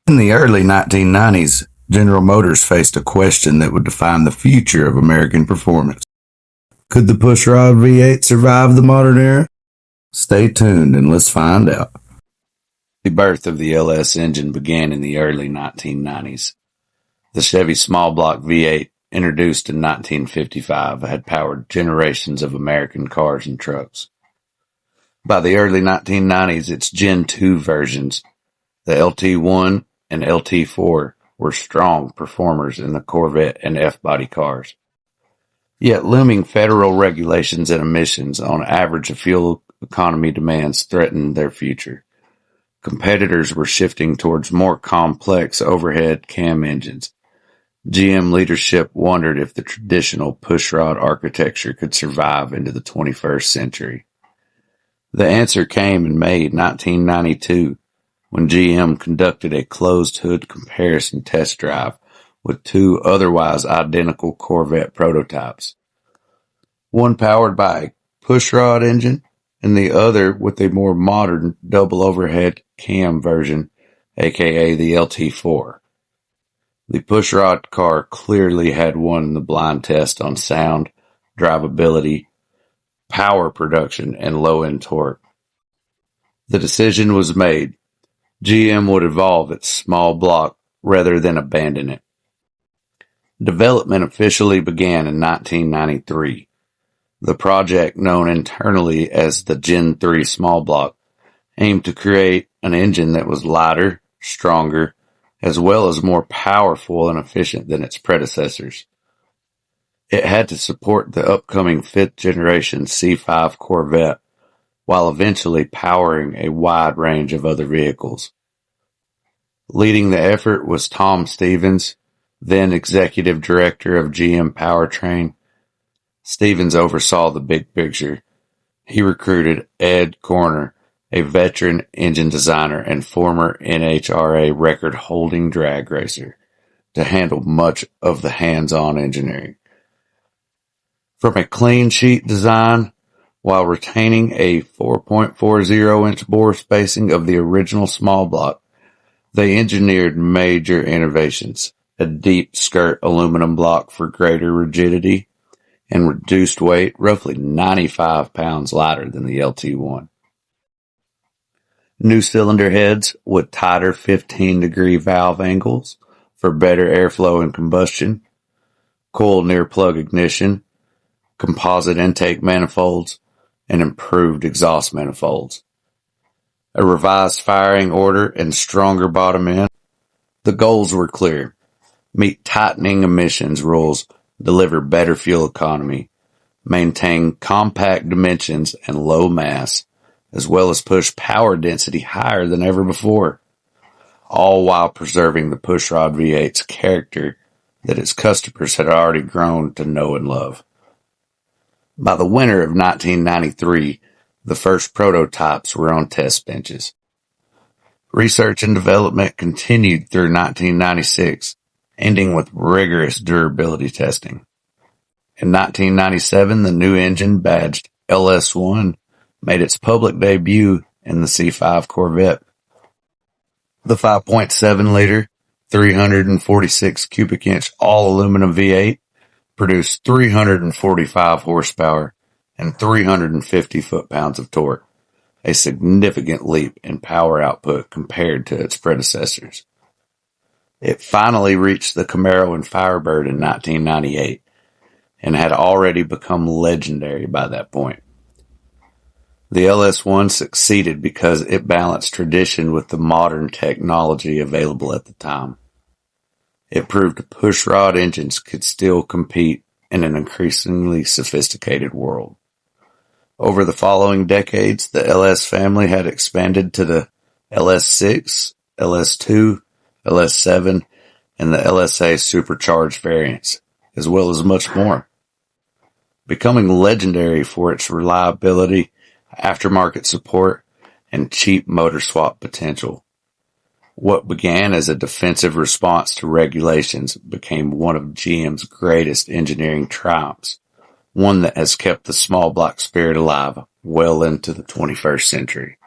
In the early 1990s, General Motors faced a question that would define the future of American performance. Could the pushrod V8 survive the modern era? Stay tuned and let's find out. The birth of the LS engine began in the early 1990s. The Chevy small block V8, introduced in 1955, had powered generations of American cars and trucks. By the early 1990s, its Gen 2 versions, the LT1 and LT4, were strong performers in the Corvette and F-body cars. Yet looming federal regulations and emissions on average fuel economy demands threatened their future. Competitors were shifting towards more complex overhead cam engines. GM leadership wondered if the traditional pushrod architecture could survive into the 21st century. The answer came in May 1992 when GM conducted a closed-hood comparison test drive with two otherwise identical Corvette prototypes, one powered by a pushrod engine and the other with a more modern double overhead cam version, aka the LT4. The pushrod car clearly had won the blind test on sound, drivability, power production, and low-end torque. The decision was made. GM would evolve its small block rather than abandon it. Development officially began in 1993. The project, known internally as the Gen 3 small block, aimed to create an engine that was lighter, stronger, as well as more powerful and efficient than its predecessors. It had to support the upcoming fifth-generation C5 Corvette, while eventually powering a wide range of other vehicles. Leading the effort was Tom Stevens, then executive director of GM Powertrain. Stevens oversaw the big picture. He recruited Ed Corner, a veteran engine designer and former NHRA record-holding drag racer, to handle much of the hands-on engineering. From a clean sheet design, while retaining a 4.40-inch bore spacing of the original small block, they engineered major innovations: a deep skirt aluminum block for greater rigidity and reduced weight, roughly 95 pounds lighter than the LT1. New cylinder heads with tighter 15-degree valve angles for better airflow and combustion, coil near-plug ignition, composite intake manifolds, and improved exhaust manifolds. A revised firing order and stronger bottom end. The goals were clear: meet tightening emissions rules, deliver better fuel economy, maintain compact dimensions and low mass, as well as push power density higher than ever before, all while preserving the pushrod V8's character that its customers had already grown to know and love. By the winter of 1993, the first prototypes were on test benches. Research and development continued through 1996, ending with rigorous durability testing. In 1997, the new engine, badged LS1, made its public debut in the C5 Corvette. The 5.7-liter, 346 cubic inch all-aluminum V8 produced 345 horsepower and 350 foot-pounds of torque, a significant leap in power output compared to its predecessors. It finally reached the Camaro and Firebird in 1998 and had already become legendary by that point. The LS1 succeeded because it balanced tradition with the modern technology available at the time. It proved pushrod engines could still compete in an increasingly sophisticated world. Over the following decades, the LS family had expanded to the LS6, LS2, LS7, and the LSA supercharged variants, as well as much more, becoming legendary for its reliability, aftermarket support, and cheap motor swap potential. What began as a defensive response to regulations became one of GM's greatest engineering triumphs, one that has kept the small block spirit alive well into the 21st century.